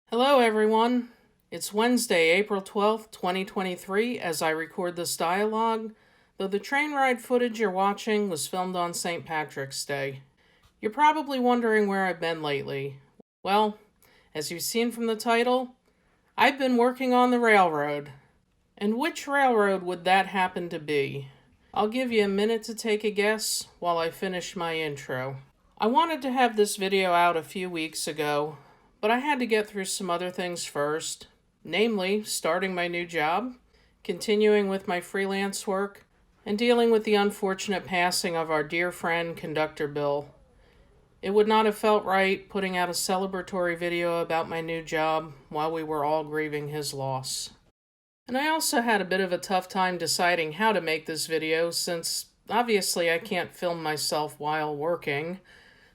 Hello everyone. It's Wednesday, April 12th, 2023 as I record this dialogue, though the train ride footage you're watching was filmed on St. Patrick's Day. You're probably wondering where I've been lately. Well, as you've seen from the title, I've been working on the railroad. And which railroad would that happen to be? I'll give you a minute to take a guess while I finish my intro. I wanted to have this video out a few weeks ago, but I had to get through some other things first, namely starting my new job, continuing with my freelance work, and dealing with the unfortunate passing of our dear friend, Conductor Bill. It would not have felt right putting out a celebratory video about my new job while we were all grieving his loss. And I also had a bit of a tough time deciding how to make this video since obviously I can't film myself while working.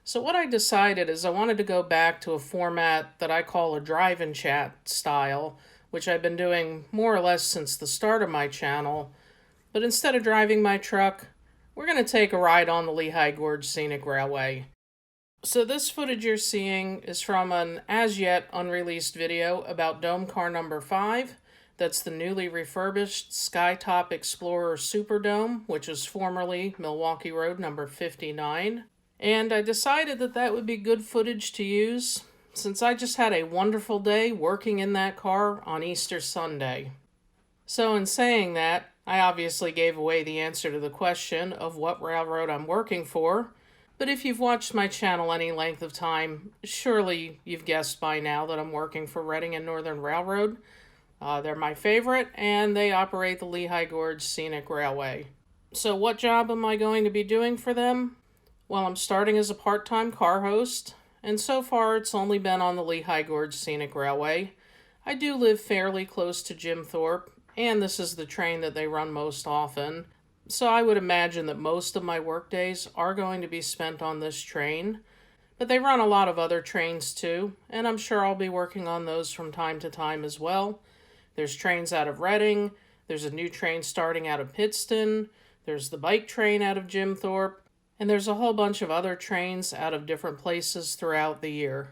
So what I decided is I wanted to go back to a format that I call a drive-in chat style, which I've been doing more or less since the start of my channel. But instead of driving my truck, we're going to take a ride on the Lehigh Gorge Scenic Railway. So this footage you're seeing is from an as-yet unreleased video about Dome Car number 5. That's the newly refurbished Skytop Explorer Superdome, which was formerly Milwaukee Road number 59. And I decided that that would be good footage to use, since I just had a wonderful day working in that car on Easter Sunday. So in saying that, I obviously gave away the answer to the question of what railroad I'm working for, but if you've watched my channel any length of time, surely you've guessed by now that I'm working for Reading and Northern Railroad. They're my favorite, and they operate the Lehigh Gorge Scenic Railway. So what job am I going to be doing for them? Well, I'm starting as a part-time car host, and so far it's only been on the Lehigh Gorge Scenic Railway. I do live fairly close to Jim Thorpe, and this is the train that they run most often, so I would imagine that most of my work days are going to be spent on this train. But they run a lot of other trains too, and I'm sure I'll be working on those from time to time as well. There's trains out of Reading, there's a new train starting out of Pittston, there's the bike train out of Jim Thorpe, and there's a whole bunch of other trains out of different places throughout the year.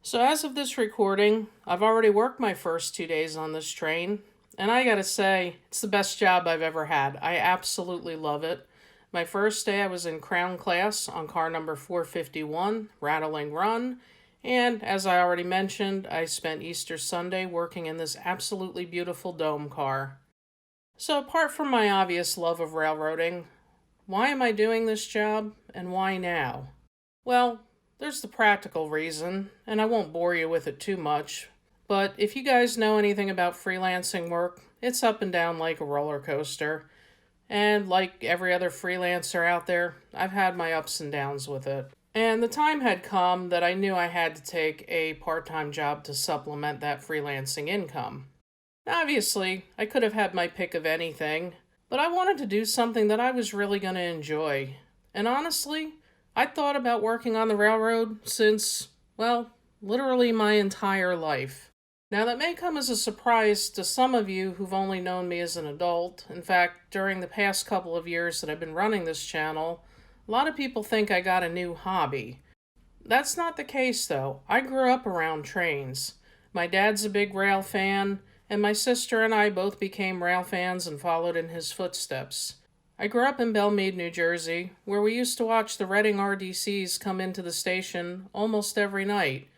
So as of this recording, I've already worked my first 2 days on this train, and I gotta say, it's the best job I've ever had. I absolutely love it. My first day I was in Crown Class on car number 451, Rattling Run, and as I already mentioned, I spent Easter Sunday working in this absolutely beautiful dome car. So apart from my obvious love of railroading, why am I doing this job, and why now? Well, there's the practical reason, and I won't bore you with it too much, but if you guys know anything about freelancing work, it's up and down like a roller coaster, and like every other freelancer out there, I've had my ups and downs with it. And the time had come that I knew I had to take a part-time job to supplement that freelancing income. Obviously, I could have had my pick of anything, but I wanted to do something that I was really going to enjoy. And honestly, I thought about working on the railroad since, well, literally my entire life. Now that may come as a surprise to some of you who've only known me as an adult. In fact, during the past couple of years that I've been running this channel, a lot of people think I got a new hobby. That's not the case though. I grew up around trains. My dad's a big rail fan, and my sister and I both became rail fans and followed in his footsteps. I grew up in Belmead, New Jersey, where we used to watch the Reading RDCs come into the station almost every night.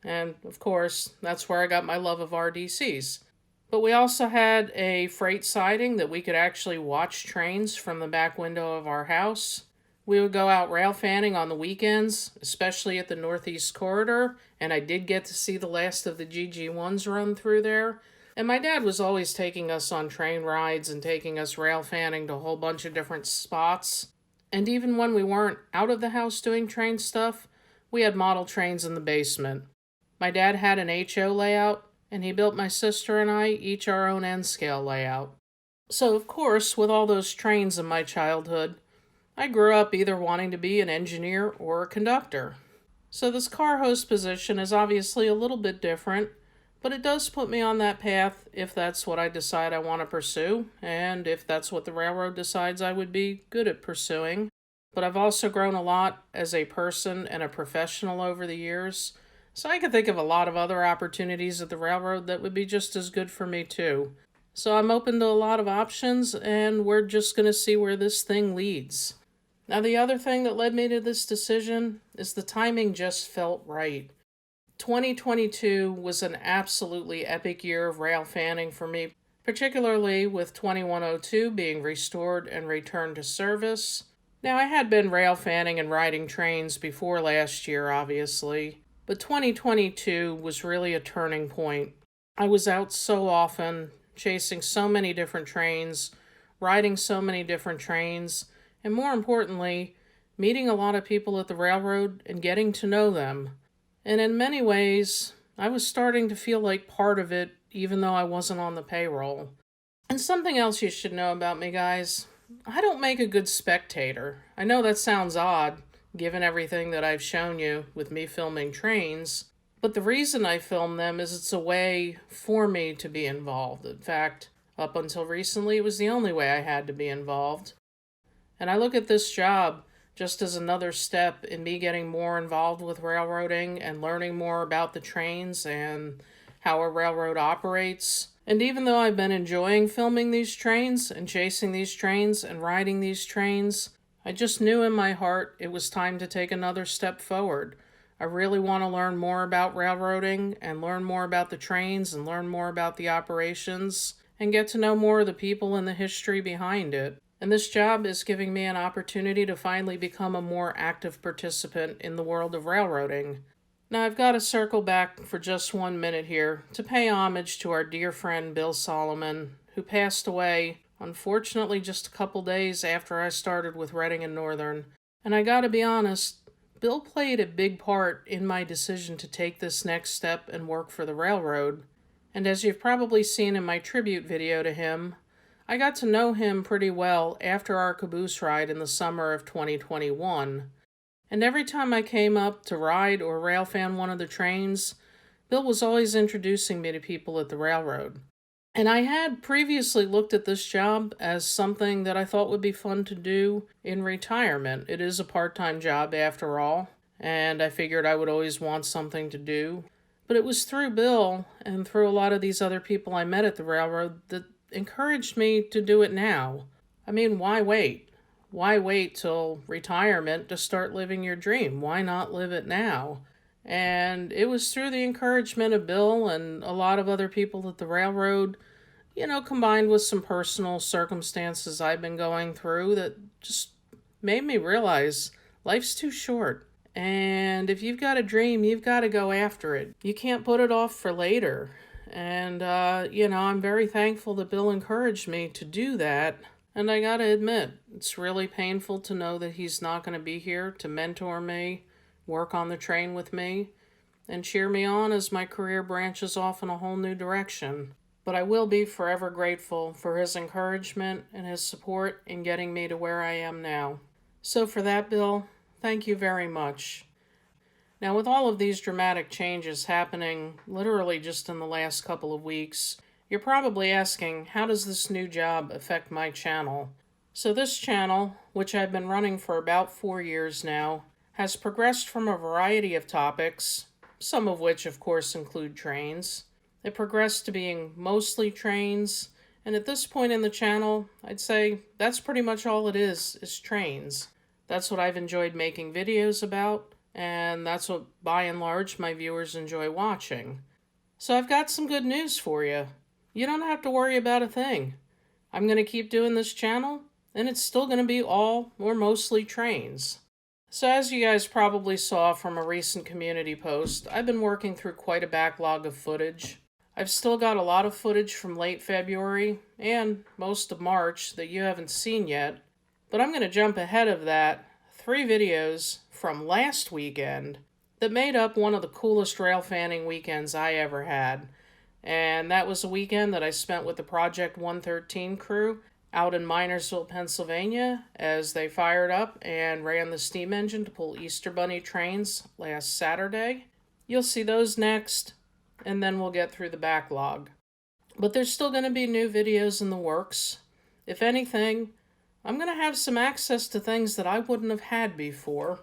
And, of course, that's where I got my love of RDCs. But we also had a freight siding that we could actually watch trains from the back window of our house. We would go out rail fanning on the weekends, especially at the Northeast Corridor, and I did get to see the last of the GG1s run through there. And my dad was always taking us on train rides and taking us rail fanning to a whole bunch of different spots. And even when we weren't out of the house doing train stuff, we had model trains in the basement. My dad had an HO layout, and he built my sister and I each our own N-scale layout. So of course, with all those trains in my childhood, I grew up either wanting to be an engineer or a conductor. So this car host position is obviously a little bit different, but it does put me on that path if that's what I decide I want to pursue, and if that's what the railroad decides I would be good at pursuing. But I've also grown a lot as a person and a professional over the years, So I could think of a lot of other opportunities at the railroad that would be just as good for me too. So I'm open to a lot of options, and we're just going to see where this thing leads. Now, the other thing that led me to this decision is the timing just felt right. 2022 was an absolutely epic year of rail fanning for me, particularly with 2102 being restored and returned to service. Now, I had been rail fanning and riding trains before last year, obviously, but 2022 was really a turning point. I was out so often, chasing so many different trains, riding so many different trains, and more importantly, meeting a lot of people at the railroad and getting to know them. And in many ways, I was starting to feel like part of it, even though I wasn't on the payroll. And something else you should know about me, guys, I don't make a good spectator. I know that sounds odd, given everything that I've shown you with me filming trains, but the reason I film them is it's a way for me to be involved. In fact, up until recently, it was the only way I had to be involved. And I look at this job just as another step in me getting more involved with railroading and learning more about the trains and how a railroad operates. And even though I've been enjoying filming these trains and chasing these trains and riding these trains, I just knew in my heart it was time to take another step forward. I really want to learn more about railroading and learn more about the trains and learn more about the operations and get to know more of the people and the history behind it. And this job is giving me an opportunity to finally become a more active participant in the world of railroading. Now, I've got to circle back for just 1 minute here to pay homage to our dear friend Bill Solomon, who passed away, unfortunately, just a couple days after I started with Reading and Northern. And I gotta be honest, Bill played a big part in my decision to take this next step and work for the railroad. And as you've probably seen in my tribute video to him, I got to know him pretty well after our caboose ride in the summer of 2021. And every time I came up to ride or rail fan one of the trains, Bill was always introducing me to people at the railroad. And I had previously looked at this job as something that I thought would be fun to do in retirement. It is a part-time job after all, and I figured I would always want something to do. But it was through Bill and through a lot of these other people I met at the railroad that encouraged me to do it now. I mean, why wait? Why wait till retirement to start living your dream? Why not live it now? And it was through the encouragement of Bill and a lot of other people at the railroad, combined with some personal circumstances I've been going through that just made me realize life's too short. And if you've got a dream, you've got to go after it. You can't put it off for later. And, I'm very thankful that Bill encouraged me to do that. And I gotta admit, it's really painful to know that he's not going to be here to mentor me, work on the train with me, and cheer me on as my career branches off in a whole new direction. But I will be forever grateful for his encouragement and his support in getting me to where I am now. So for that, Bill, thank you very much. Now, with all of these dramatic changes happening literally just in the last couple of weeks, you're probably asking, how does this new job affect my channel? So this channel, which I've been running for about 4 years now, has progressed from a variety of topics, some of which of course include trains. It progressed to being mostly trains, and at this point in the channel, I'd say that's pretty much all it is trains. That's what I've enjoyed making videos about, and that's what, by and large, my viewers enjoy watching. So I've got some good news for you. You don't have to worry about a thing. I'm going to keep doing this channel, and it's still going to be all or mostly trains. So as you guys probably saw from a recent community post, I've been working through quite a backlog of footage. I've still got a lot of footage from late February and most of March that you haven't seen yet, but I'm going to jump ahead of that 3 videos from last weekend that made up one of the coolest rail fanning weekends I ever had. And that was a weekend that I spent with the Project 113 crew out in Minersville, Pennsylvania, as they fired up and ran the steam engine to pull Easter Bunny trains last Saturday. You'll see those next, and then we'll get through the backlog. But there's still going to be new videos in the works. If anything, I'm going to have some access to things that I wouldn't have had before.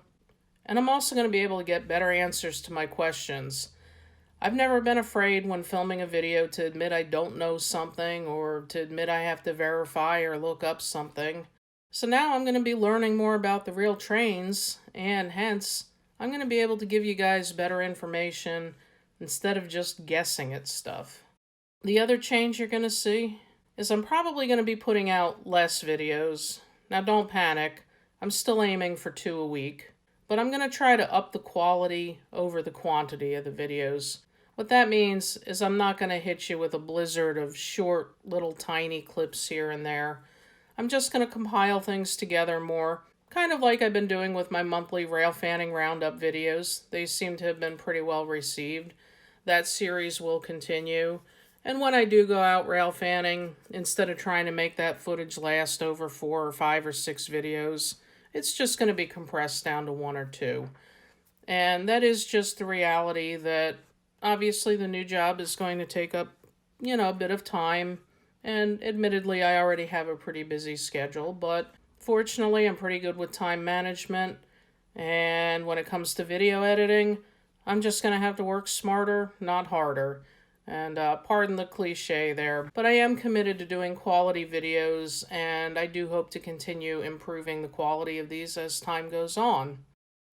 And I'm also going to be able to get better answers to my questions. I've never been afraid when filming a video to admit I don't know something or to admit I have to verify or look up something. So now I'm going to be learning more about the real trains, and hence, I'm going to be able to give you guys better information instead of just guessing at stuff. The other change you're going to see is I'm probably going to be putting out less videos. Now don't panic, I'm still aiming for 2 a week, but I'm going to try to up the quality over the quantity of the videos. What that means is I'm not going to hit you with a blizzard of short, little tiny clips here and there. I'm just going to compile things together more, kind of like I've been doing with my monthly rail fanning roundup videos. They seem to have been pretty well received. That series will continue. And when I do go out rail fanning, instead of trying to make that footage last over 4 or 5 or 6 videos, it's just going to be compressed down to 1 or 2. And that is just the reality that obviously the new job is going to take up, a bit of time. And admittedly, I already have a pretty busy schedule, but fortunately, I'm pretty good with time management. And when it comes to video editing, I'm just going to have to work smarter, not harder. And pardon the cliche there, but I am committed to doing quality videos, and I do hope to continue improving the quality of these as time goes on.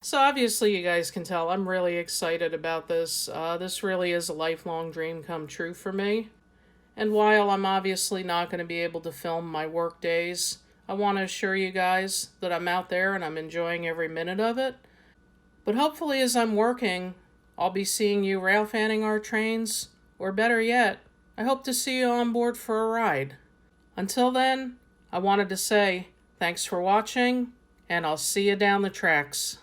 So obviously you guys can tell I'm really excited about this. This really is a lifelong dream come true for me. And while I'm obviously not going to be able to film my work days, I want to assure you guys that I'm out there and I'm enjoying every minute of it. But hopefully as I'm working, I'll be seeing you rail fanning our trains. Or better yet, I hope to see you on board for a ride. Until then, I wanted to say thanks for watching, and I'll see you down the tracks.